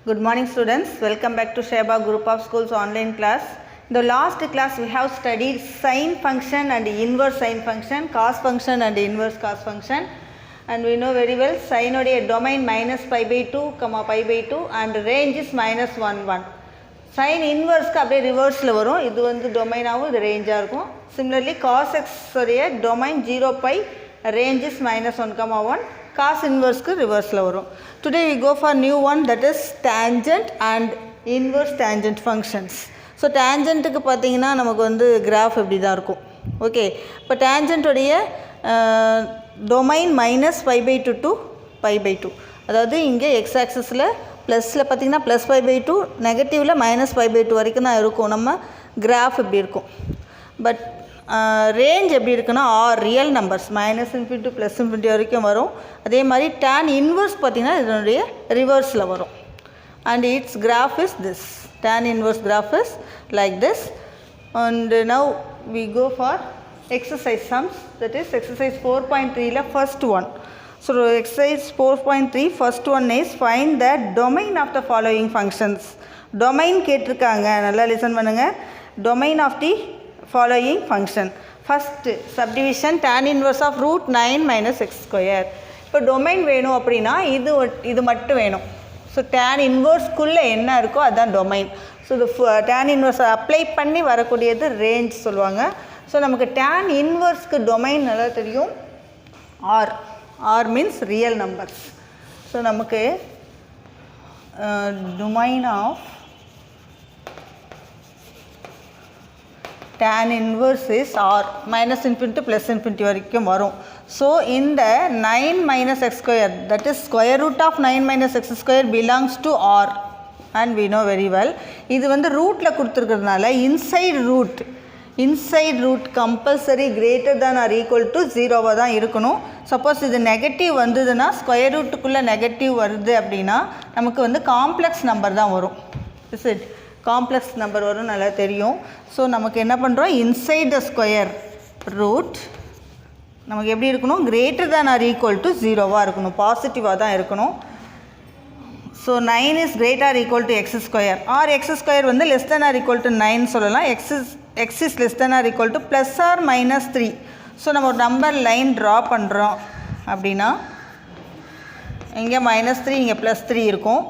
Good morning students, welcome back to Sheba Group of Schools online class. In the last class we have studied sine function and inverse sine function, cos function and inverse cos function, and we know very well sine oda domain minus pi by 2 comma pi by 2 and range is minus 1 1. Sine inverse ku அப்படியே ரிவர்ஸ்ல வரும். இது வந்து domain ஆகும், இது ரேஞ்சா இருக்கும். Similarly cos x உடைய domain 0 pi, range is minus 1 comma 1. Cos inverse ku reverse la varum. Today we go for new one, that is tangent and inverse tangent functions. So tangent ku pathina namakku vandu graph eppadi da irukum. Okay, இப்ப tangent உடைய domain minus pi by 2 to pi by 2. அதாவது இங்க x axis ல பிளஸ்ல பாத்தீங்கன்னா plus pi by 2, நெகட்டிவ்ல minus pi by 2 வரைக்கும் தான் இருக்கும். நம்ம கிராஃப் இப்படி இருக்கும். பட் ரேஞ்ச் எப்படி இருக்குன்னா R real numbers minus infinity plus infinity வரைக்கும் வரும். அதே மாதிரி tan இன்வர்ஸ் பார்த்தீங்கன்னா இதனுடைய ரிவர்ஸில் வரும். And its graph is this. tan inverse graph is like this. And now we go for exercise sums, that is exercise 4.3ல first one. So exercise 4.3 first one is find the domain of the following functions. Domain கேட்டிருக்காங்க, நல்லா listen பண்ணுங்கள். Domain of the following function. First subdivision tan inverse of root 9 minus x square. இப்போ domain வேணும் அப்படின்னா இது மட்டும் வேணும். So tan இன்வர்ஸ்க்குள்ளே என்ன இருக்கோ அதுதான் டொமைன். ஸோ இது tan இன்வர்ஸ் அப்ளை பண்ணி வரக்கூடியது ரேஞ்ச் சொல்லுவாங்க. ஸோ நமக்கு tan இன்வர்ஸ்க்கு டொமைன் நல்லா தெரியும், R. R means real numbers. So நமக்கு domain of tan inverse is r, minus infinity plus infinity வரைக்கும் வரும். So இந்த 9 minus x square, that is square root of 9 minus x square belongs to r, and we know very well. இது வந்து ரூட்டில் கொடுத்துருக்கிறதுனால inside root compulsory greater than or equal to 0 தான் இருக்கணும். Suppose இது நெகட்டிவ் வந்ததுன்னா ஸ்கொயர் ரூட்டுக்குள்ளே நெகட்டிவ் வருது அப்படின்னா நமக்கு வந்து காம்ப்ளெக்ஸ் நம்பர் தான் வரும். இஸ் இட் காம்ப்ளெக்ஸ் நம்பர் வரும், நல்லா தெரியும். ஸோ நமக்கு என்ன பண்ணுறோம், இன்சைட் த ஸ்கொயர் ரூட் நமக்கு எப்படி இருக்கணும், greater than or equal to 0வாக இருக்கணும், பாசிட்டிவாக தான் இருக்கணும். So 9 is greater or equal to x square, or x square வந்து less than or equal to 9 சொல்லலாம். X is less than or equal to plus or minus 3. So நம்ம ஒரு number line draw பண்ணுறோம் அப்படின்னா இங்கே -3 இங்கே +3 இருக்கும்.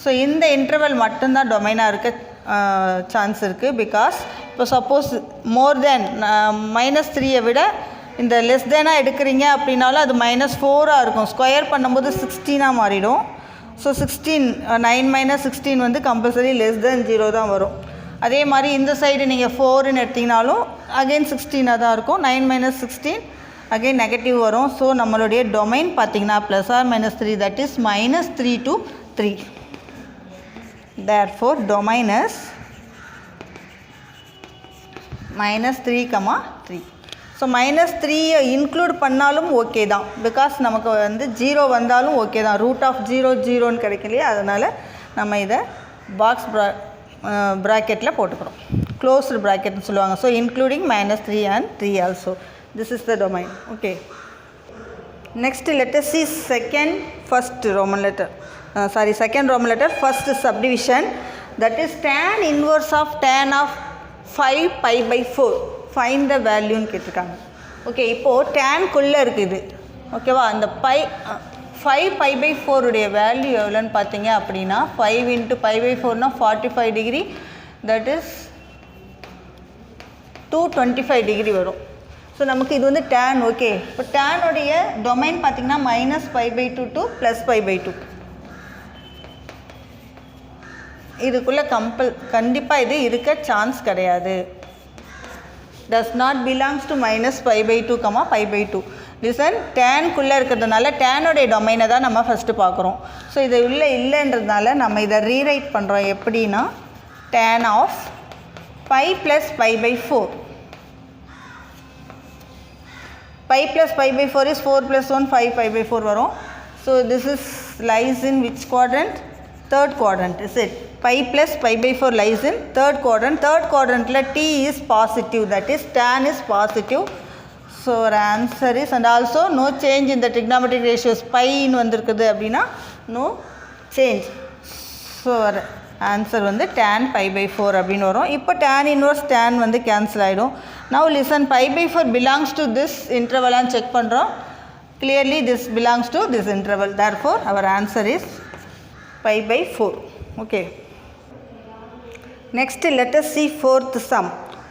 ஸோ இந்த இன்டர்வல் மட்டும்தான் டொமைனாக இருக்க சான்ஸ் இருக்குது. பிகாஸ் இப்போ சப்போஸ் மோர் தேன் -3 விட இந்த லெஸ் தேனாக எடுக்கிறீங்க அப்படின்னாலும் அது -4ஆக இருக்கும். ஸ்கொயர் பண்ணும்போது 16ஆக மாறிடும். ஸோ 16 9 - 16 வந்து கம்பல்சரி லெஸ் தேன் 0 தான் வரும். அதே மாதிரி இந்த சைடு நீங்கள் 4ன்னு எடுத்திங்கனாலும் அகெயின் 16ஆக தான் இருக்கும். 9 - 16 அகெயின் நெகட்டிவ் வரும். ஸோ நம்மளுடைய டொமைன் பார்த்திங்கன்னா plus or -3, that is -3 to 3. Therefore domain is -3, 3. So -3 include பண்ணாலும் ஓகே தான், பிகாஸ் நமக்கு வந்து 0 வந்தாலும் ஓகே தான். ரூட் ஆஃப் 0 0ன்னு கிடைக்கலையே, அதனால் நம்ம இதை பாக்ஸ் ப்ராக்கெட்டில் போட்டுக்கிறோம், க்ளோஸ்டு ப்ராக்கெட்னு சொல்லுவாங்க. So including -3 and 3 also. This is the domain. Okay, next let us see second Roman letter, first subdivision, that is tan inverse of tan of 5 pi by 4. find the value ன்னு கேட்டிருக்காங்க. Okay, இப்போது tan குள்ளே இருக்குது, ஓகேவா. அந்த 5 pi by 4 உடைய value எவ்வளோன்னு பார்த்தீங்க அப்படின்னா 5 into pi by 4னா 45 degree, that is 225 degree வரும். ஸோ நமக்கு இது வந்து tan. ஓகே, இப்போ tan உடைய டொமைன் பார்த்திங்கன்னா -pi by 2 to +pi by 2. இதுக்குள்ளே கண்டிப்பாக இது இருக்க சான்ஸ் கிடையாது. Does not belongs to -pi by 2, pi by 2. Listen, டேன்குள்ளே இருக்கிறதுனால டேனுடைய டொமைனை தான் நம்ம ஃபஸ்ட்டு பார்க்குறோம். ஸோ இது உள்ளே இல்லைன்றதுனால நம்ம இதை ரீரைட் பண்ணுறோம். எப்படின்னா tan of pi plus pi by 4. pi plus pi by 4 is 4 plus 1, 5 pi by 4 வரும். So this is lies in which quadrant? Third quadrant, is it? Pi plus pi by 4 lies in third quadrant. Third quadrant t is positive, that is tan is positive. So our answer is, and also no change in the trigonometric ratios. Pi in வந்திருக்குது அப்படின்னா no change. So answer வந்து tan pi by 4 அப்படின்னு வரும். இப்போ tan inverse tan வந்து cancel ஆகிடும். Now listen, pi by 4 belongs to this interval and check பண்ணுறோம். Clearly this belongs to this interval. Therefore our answer is pi by 4. Okay. Next let us see fourth sum.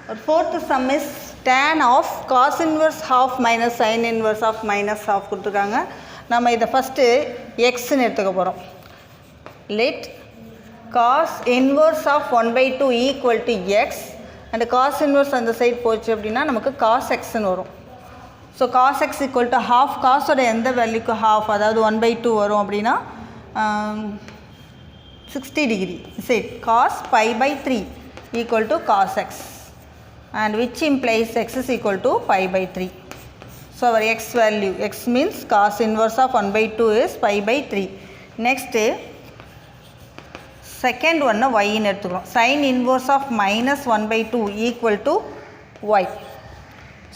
Our fourth sum is tan of cos inverse half minus sin inverse of minus half கொடுத்துருக்காங்க. நம்ம இதை first எக்ஸ்ன்னு எடுத்துக்க போகிறோம். Let cos inverse of 1 by 2 equal to x and cos inverse அந்த side போச்சு அப்படின்னா நமக்கு cos xன்னு வரும். So cos x equal to half, காஸோட எந்த வேல்யூக்கு half, அதாவது 1 by 2 வரும் அப்படின்னா 60 degree. Say cos pi by 3 equal to cos x and which implies x is equal to pi by 3. So our x value, x means cos inverse of 1 by 2 is pi by 3. Next second one y in எடுத்துக்கிறோம். sin inverse of minus 1 by 2 equal to y.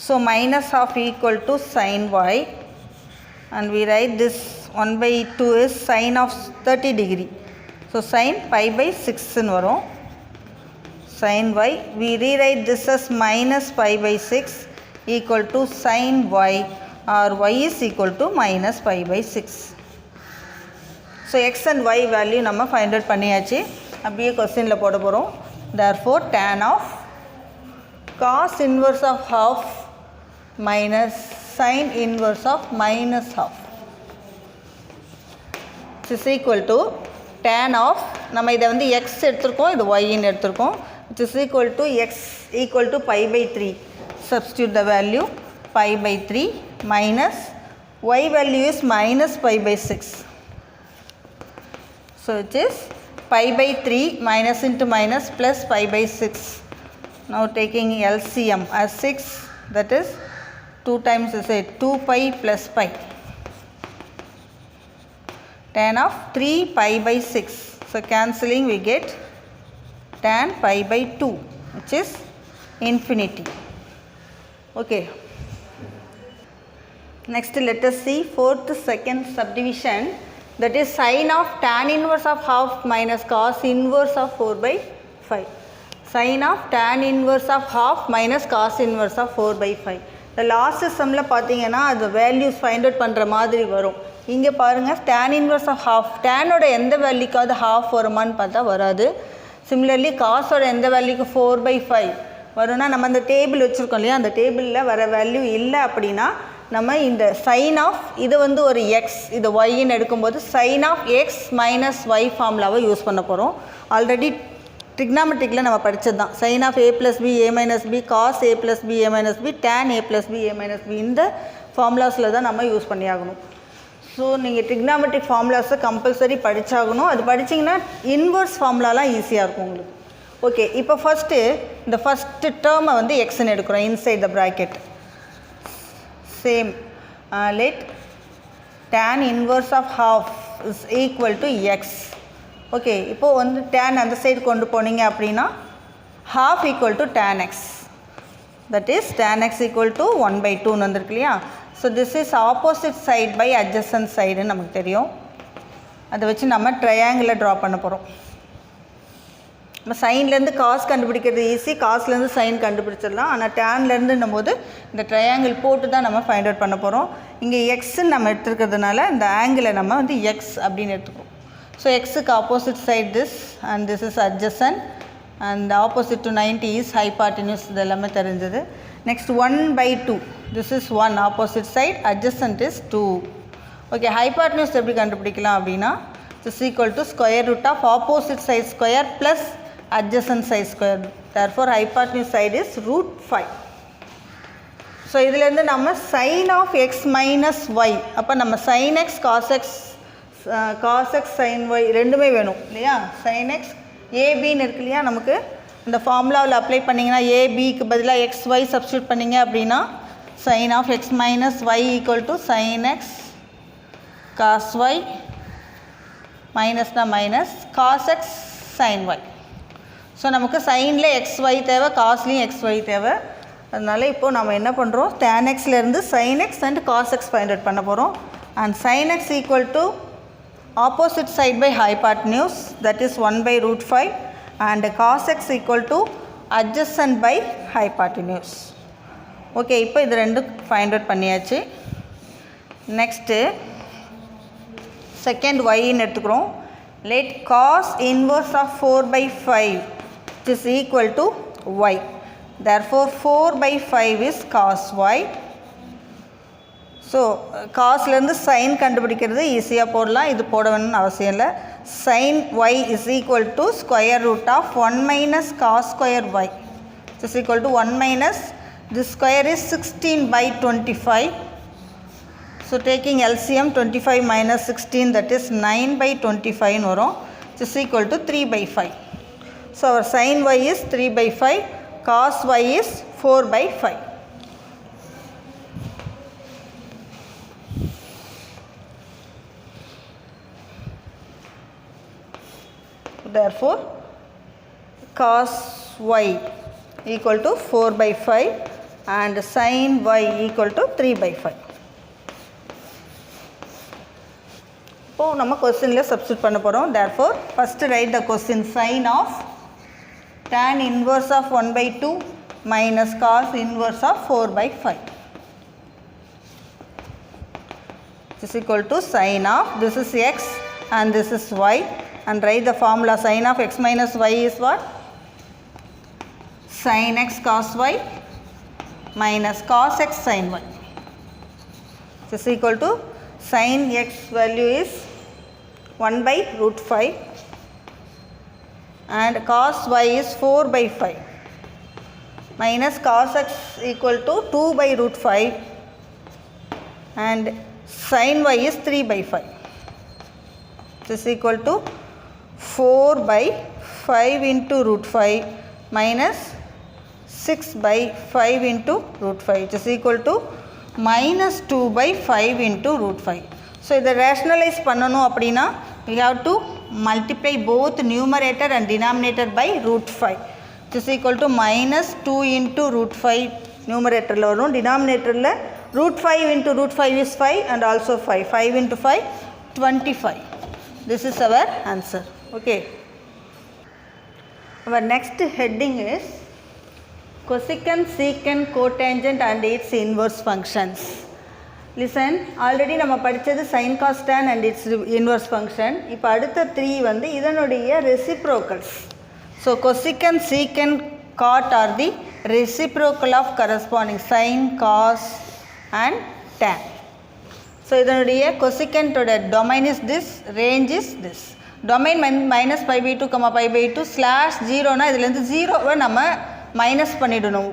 So minus half equal to sin y and we write this 1 by 2 is sin of 30 degree. So sin pi by 6 in varum. Sin y, we rewrite this as minus pi by 6 equal to sin y or y is equal to minus pi by 6. So x and y value நம்ம find out பண்ணியாச்சு. அப்படியே கொஸ்டினில் போட போகிறோம். Therefore tan of cos inverse of half minus sin inverse of minus half is equal to tan of, நம்ம இதை வந்து x எடுத்திருக்கோம், இது y ன்னு எடுத்திருக்கோம், which is equal to x equal to pi by 3. Substitute the value pi by 3 minus y value is minus pi by 6. So it is pi by 3 minus into minus plus pi by 6. Now taking LCM as 6, that is 2 times is 2 pi plus pi. Tan of 3 pi by 6. So cancelling we get tan pi by 2 which is infinity. Okay. Next let us see fourth second subdivision, that is sin of tan inverse of half minus cos inverse of 4 by 5. Sin of tan inverse of half minus cos inverse of 4 by 5. The last sumல பார்த்தீங்கன்னா அது values find out பண்ணுற மாதிரி வரும். இங்கே பாருங்கள் tan inverse of half, டேனோட எந்த வேல்யூக்காவது half வருமானு பார்த்தா வராது. சிமிலர்லி காஸோட எந்த வேல்யூக்கு 4 by 5 வரும்னா நம்ம அந்த டேபிள் வச்சுருக்கோம் இல்லையா, அந்த டேபிளில் வர வேல்யூ இல்லை அப்படின்னா நம்ம இந்த சைன் ஆஃப் இது வந்து ஒரு எக்ஸ், இது ஒய்ன்னு எடுக்கும்போது sine of x minus y ஃபார்முலாவை யூஸ் பண்ண போகிறோம். ஆல்ரெடி ட்ரிக்னாமெட்ரிக்கில் நம்ம படித்தது தான். Sine of A plus B A minus B, cos A plus B A minus B, tan A plus B A minus B, இந்த ஃபார்முலாஸில் தான் நம்ம யூஸ் பண்ணி ஆகணும். ஸோ நீங்கள் ட்ரிக்னாமெட்ரிக் ஃபார்முலாஸை கம்பல்சரி படித்தாகணும். அது படிச்சிங்கன்னா இன்வர்ஸ் ஃபார்முலாலாம் ஈஸியாக இருக்கும் உங்களுக்கு. ஓகே, இப்போ ஃபஸ்ட்டு இந்த ஃபஸ்ட்டு டேர்மை வந்து எக்ஸ்ன்னு எடுக்கிறோம் inside the bracket. Same let tan inverse of half is equal to x. Okay, இப்போது வந்து tan அந்த சைடு கொண்டு போனீங்க அப்படின்னா half equal to tan x, that is tan x equal to 1 by 2ன்னு வந்திருக்கு இல்லையா. So this is opposite side by adjacent சைடுன்னு நமக்கு தெரியும். அதை வச்சு நம்ம ட்ரையாங்கிளை ட்ரா பண்ண போகிறோம். நம்ம சைன்லேருந்து காஸ் கண்டுபிடிக்கிறது ஈஸி, காஸ்லேருந்து சைன் கண்டுபிடிச்சிடலாம். ஆனால் டேன்லேருந்துன்னும் போது இந்த ட்ரையாங்கிள் போட்டு தான் நம்ம ஃபைண்ட் அவுட் பண்ண போகிறோம். இங்கே எக்ஸ்ன்னு நம்ம எடுத்துருக்கிறதுனால இந்த ஆங்கிளை நம்ம வந்து எக்ஸ் அப்படின்னு எடுத்துக்கோம். ஸோ எக்ஸுக்கு opposite side this and this is adjacent and opposite to 90 is hypotenuse. இது எல்லாமே தெரிஞ்சது. Next 1 by 2, this is 1 opposite side, adjacent is 2. Okay, hypotenuse எப்படி கண்டுபிடிக்கலாம் அப்படின்னா is equal to square root of opposite side square plus adjacent side square. Therefore hypotenuse side is root 5. So இதிலிருந்து நம்ம sin of x minus y, அப்போ நம்ம sin x cos x sin y ரெண்டுமே வேணும் இல்லையா. sin x abன்னு இருக்கு இல்லையா, நமக்கு இந்த ஃபார்முலாவில் அப்ளை பண்ணிங்கன்னா abக்கு பதிலாக xy சப்ஸ்டியூட் பண்ணிங்க அப்படின்னா sin of x minus y equal to sin x cos y மைனஸ்னா minus cos x sin y. ஸோ நமக்கு சைனில் XY தேவை, காஸ்லேயும் XY தேவை. அதனால் இப்போது நம்ம என்ன பண்ணுறோம், tan xலேருந்து sin x and cos x find out பண்ண போகிறோம். And sin x equal to opposite side by hypotenuse, that is 1 by root 5, and cos x equal to adjacent by hypotenuse. Okay, இப்போ இது ரெண்டும் find out பண்ணியாச்சு. Next second y ன்னு எடுத்துக்கிறோம். Let cos inverse of 4 by 5 which is equal to y. Therefore 4 by 5 is cos y. ஸோ காஸ்லேருந்து sine கண்டுபிடிக்கிறது ஈஸியாக போடலாம், இது போட வேணும்னு அவசியம் இல்லை. Sine y is equal to square root of 1 minus cos square y is equal to 1 minus this square is 16 by 25. So taking LCM 25 minus 16 that is 9 by 25 வரும், is equal to 3 by 5. So our sine y is 3 by 5, cos y is 4 by 5. Therefore cos y equal to 4 by 5 and sin y equal to 3 by 5. இப்போ நம்ம கொஸ்டினில் substitute பண்ண போகிறோம். Therefore first write the question, sin of tan inverse of 1 by 2 minus cos inverse of 4 by 5 is equal to sin of, this is x and this is y, and write the formula. Sin of x minus y is what? Sin x cos y minus cos x sin y. This is equal to sin x value is 1 by root 5 and cos y is 4 by 5 minus cos x equal to 2 by root 5 and sin y is 3 by 5. This is equal to 4 by 5 into root 5 minus 6 by 5 into root 5 which is equal to minus 2 by 5 into root 5. So இதை rationalize பண்ணணும் அப்படின்னா we have to multiply both numerator and denominator by root 5 which is equal to minus 2 into root 5 numeratorல வரும், denominatorல root 5 into root 5 is 5 and also 5, 5 into 5 25. This is our answer. Okay, our next heading is cosecant, secant, cotangent and its inverse functions. Listen, already நம்ம படிச்சது sin cos tan and its inverse function. இப்போ அடுத்த 3 வந்து இதனுடைய reciprocals. So cosecant, secant, cot are the reciprocal of corresponding sin, cos and tan. So இதனுடைய cosecant ஓட domain is this, range is this. Domain minus pi by 2, pi by 2 slash 0 னா இதிலேருந்து 0வை நம்ம minus பண்ணிடணும்.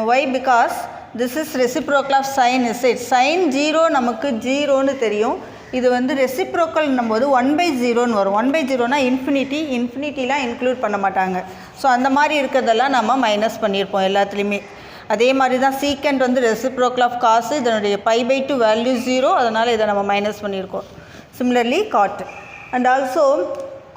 Why? Because this is reciprocal of sin is it. sin 0 நமக்கு 0ன்னு தெரியும், இது வந்து reciprocal போது 1 by 0ன்னு வரும். 1 by 0னா infinity, infinityலாம் இன்க்ளூட் பண்ண மாட்டாங்க. ஸோ அந்த மாதிரி இருக்கிறதெல்லாம் நம்ம மைனஸ் பண்ணியிருப்போம் எல்லாத்துலேயுமே. அதே மாதிரி தான் secant வந்து reciprocal of cos, இதனுடைய pi by 2 வேல்யூ 0, அதனால் இதை நம்ம மைனஸ் பண்ணியிருக்கோம். Similarly cot and also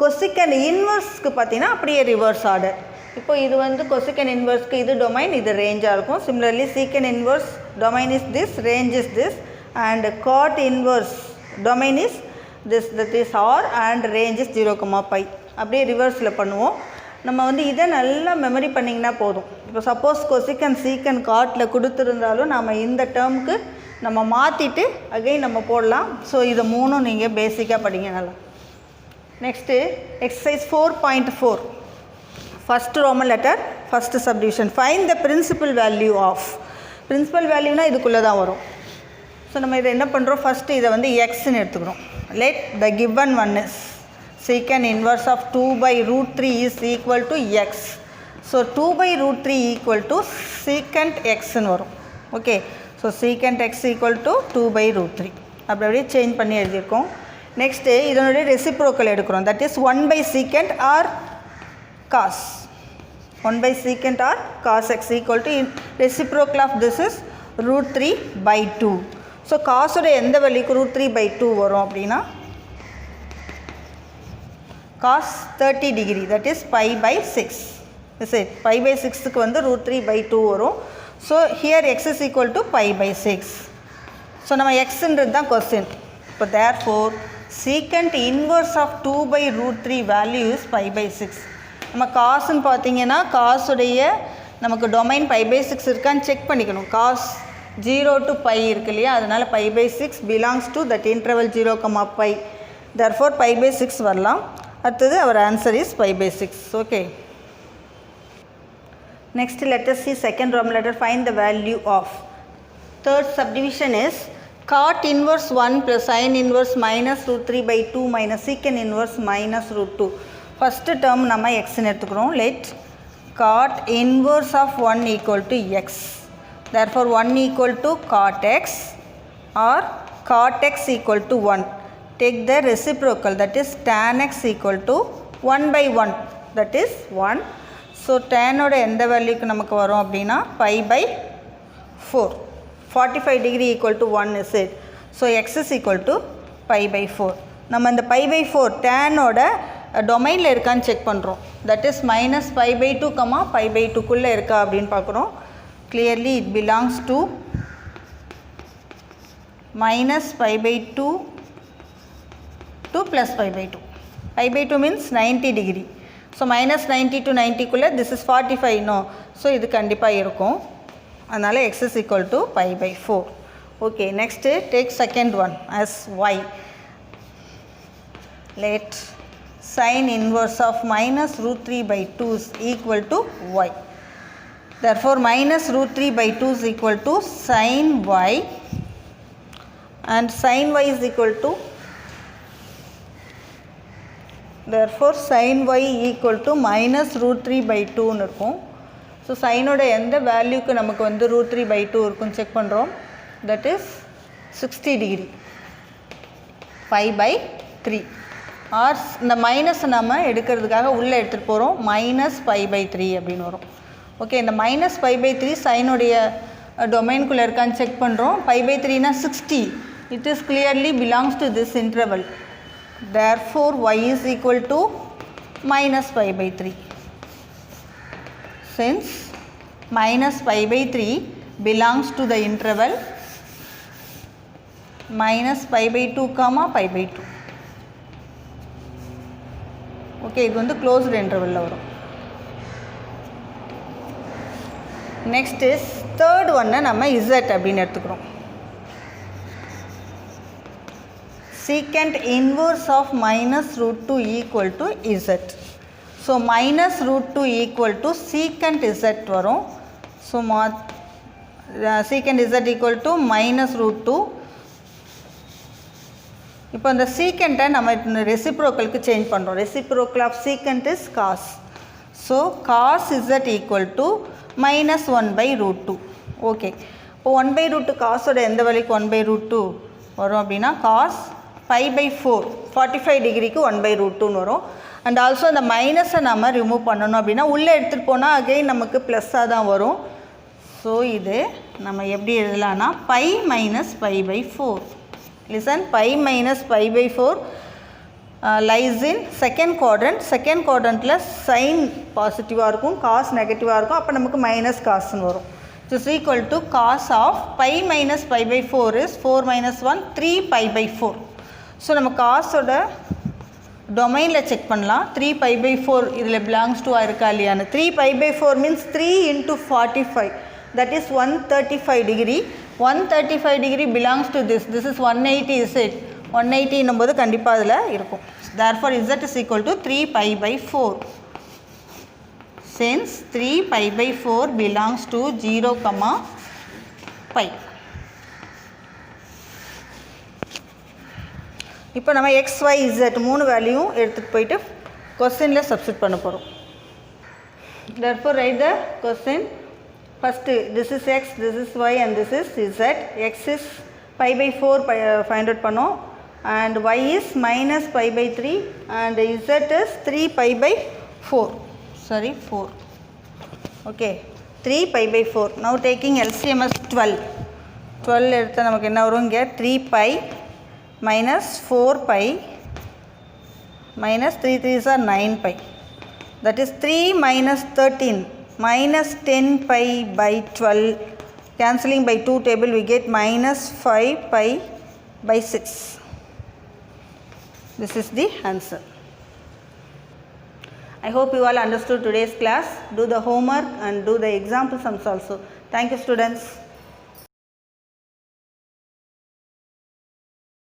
cosecant inverseக்கு பார்த்தீங்கன்னா அப்படியே ரிவர்ஸ் ஆர்டர். இப்போ இது வந்து cosecant inverseக்கு இது டொமைன், இது ரேஞ்சாக இருக்கும். Similarly secant inverse domain is this, range is this, and cot inverse domain is this, that is r, and range is 0, pi. அப்படியே ரிவர்ஸில் பண்ணுவோம். நம்ம வந்து இதை நல்லா மெமரி பண்ணிங்கன்னா போதும். இப்போ சப்போஸ் cosecant, secant, cotல கொடுத்துருந்தாலும் நம்ம இந்த டேர்முக்கு நம்ம மாற்றிட்டு அகைன் நம்ம போடலாம். ஸோ இதை மூணும் நீங்கள் பேசிக்காக படிங்க நல்லா. Next exercise 4.4, first roman letter, first subdivision. Find the principal value of. Principal வேல்யூனால் இதுக்குள்ளே தான் வரும். ஸோ நம்ம இதை என்ன பண்ணுறோம், ஃபஸ்ட்டு இதை வந்து எக்ஸ்ன்னு எடுத்துக்கிறோம். Let the given one is secant inverse of 2 by root 3 is equal to x. So 2 by root 3 equal to secant x ன்னு வரும். Okay, so secant x equal to 2 by root 3 அப்படி அப்படியே சேஞ்ச் பண்ணி எழுதியிருக்கோம். நெக்ஸ்ட்டு இதனுடைய reciprocal எடுக்கிறோம், that is 1 by secant or cos. 1 by secant or cos x equal to reciprocal of this is root 3 by 2. So cos உடைய எந்த வேல்யூக்கு root 3 by 2 வரும் அப்படின்னா cos 30 degree, that is pi by 6. Is it? Pi by 6க்கு வந்து root 3 by 2 வரும். So here x is equal to pi by 6. So நம்ம xன்றது தான் question. இப்போ therefore secant inverse of 2 by root 3 value is pi by 6. நம்ம காசுன்னு பார்த்தீங்கன்னா காசுடைய நமக்கு domain pi by 6 இருக்கான்னு செக் பண்ணிக்கணும். காஸ் 0 to pi இருக்கு இல்லையா, அதனால் pi by 6 belongs to that interval 0, pi. Therefore pi by 6 வரலாம். அடுத்தது our answer is pi by 6. Okay. Next let us see second Roman letter. Find the value of. Third subdivision is cot inverse 1 plus sin inverse minus root 3 by 2 minus secant inverse minus root 2. First term நம்ம x ன்னு எடுத்துக்கிறோம். Let cot inverse of 1 equal to x. Therefore 1 equal to cot x or cot x equal to 1. Take the reciprocal, that is tan x equal to 1 by 1, that is 1. So tan ஓட எந்த வேல்யூக்கு நமக்கு வரும் அப்படின்னா pi by 4. 45 degree equal to 1 is it. So x is equal to pi by 4. நம்ம இந்த pi by 4 tan ஓட டொமைனில் இருக்கான்னு செக் பண்ணுறோம். that is minus pi by 2, pi by 2 குள்ளே இருக்கா அப்படின்னு பார்க்குறோம். clearly it belongs to minus pi by 2 to plus pi by 2. pi by 2 means 90 degree. So minus 90 to 90 குள்ளே this is 45 no. So இது கண்டிப்பாக இருக்கும். அதனால் x is equal to pi by 4. Okay, next take second one as y. Let sin inverse of minus root 3 by 2 is equal to y. Therefore minus root 3 by 2 is equal to sin y, and sin y is equal to, therefore sin y equal to minus root 3 by 2 ன்னு இருக்கும். So சைனோட எந்த வேல்யூக்கு நமக்கு வந்து root 3 by 2 இருக்குன்னு check பண்ணுறோம். That is 60 degree 5 by 3. Or இந்த மைனஸை நம்ம எடுக்கிறதுக்காக உள்ளே எடுத்துகிட்டு போகிறோம். மைனஸ் 5 by 3 அப்படின்னு வரும். ஓகே, இந்த மைனஸ் 5 by 3 சைனுடைய டொமைனுக்குள்ளே இருக்கான்னு செக் பண்ணுறோம். 5 by 3 60. It is clearly belongs to this interval. therefore y is equal to minus 5 by 3. Since minus pi by 3 belongs to the interval minus pi by 2, pi by 2. Okay, இது வந்து closed interval வரும். Next is third one நம்ம z அப்படின்னு எடுத்துக்கிறோம். Secant inverse of minus root 2 equal to z. So minus root 2 equal to secant z வரும். So secant z equal to minus root 2. இப்போ இந்த secant நம்ம ரெசிப்ரோக்கலுக்கு சேஞ்ச் பண்ணுறோம். Reciprocal of secant is cos. So cos z equal to minus 1 by root 2. Okay, இப்போ 1 by root 2 காஸோட எந்த வேலைக்கு 1 by root 2 வரும் அப்படின்னா cos pi by 4 45 டிகிரிக்கு 1 by root 2 வரும். அண்ட் ஆல்சோ அந்த மைனஸை நம்ம ரிமூவ் பண்ணணும் அப்படின்னா உள்ளே எடுத்துகிட்டு போனால் அகைன் நமக்கு ப்ளஸ்ஸாக தான் வரும். ஸோ இது நம்ம எப்படி எழுதலாம்னா pi minus pi by 4. Listen, pi minus pi by 4 lies in second quadrant. Second குவாட்ரண்ட்டில் சைன் பாசிட்டிவாக இருக்கும், காஸ் நெகட்டிவாக இருக்கும். அப்போ நமக்கு மைனஸ் காசுன்னு வரும். Is equal to cos of pi minus pi by 4 is 4 minus 1 3 pi by 4. So நம்ம காசோட டொமைனில் செக் பண்ணலாம். 3 pi by 4 இதில் பிலாங்ஸ் டு இருக்கா இல்லையான்னு. 3 pi by 4 means 3 into 45, that is 135 degree. 135 degree belongs to this. This is 180 is it. 180 என்னும்போது கண்டிப்பாக அதில் இருக்கும். therefore z is equal to 3 pi by 4. since 3 pi by 4 belongs to 0, pi. இப்போ நம்ம x, y, z மூணு வேல்யூவும் எடுத்துகிட்டு போயிட்டு கொஸ்டினில் சப்ஸ்டிட் பண்ண போகிறோம். therefore write the question. first this is x, this is y and this is z. x is pi by 4 find out பண்ணோம், and y is minus pi by 3 and z is 3 pi by 4. sorry 4. okay, 3 pi by 4. now taking LCM as 12. 12 எடுத்தால் நமக்கு என்ன வரும்? இங்கே 3 pi minus 4 pi minus 3 3s are 9 pi. that is 3 minus 13 minus 10 pi by 12. cancelling by 2 table we get minus 5 pi by 6. This is the answer. I hope you all understood today's class. Do the homework and do the example sums also. Thank you, students.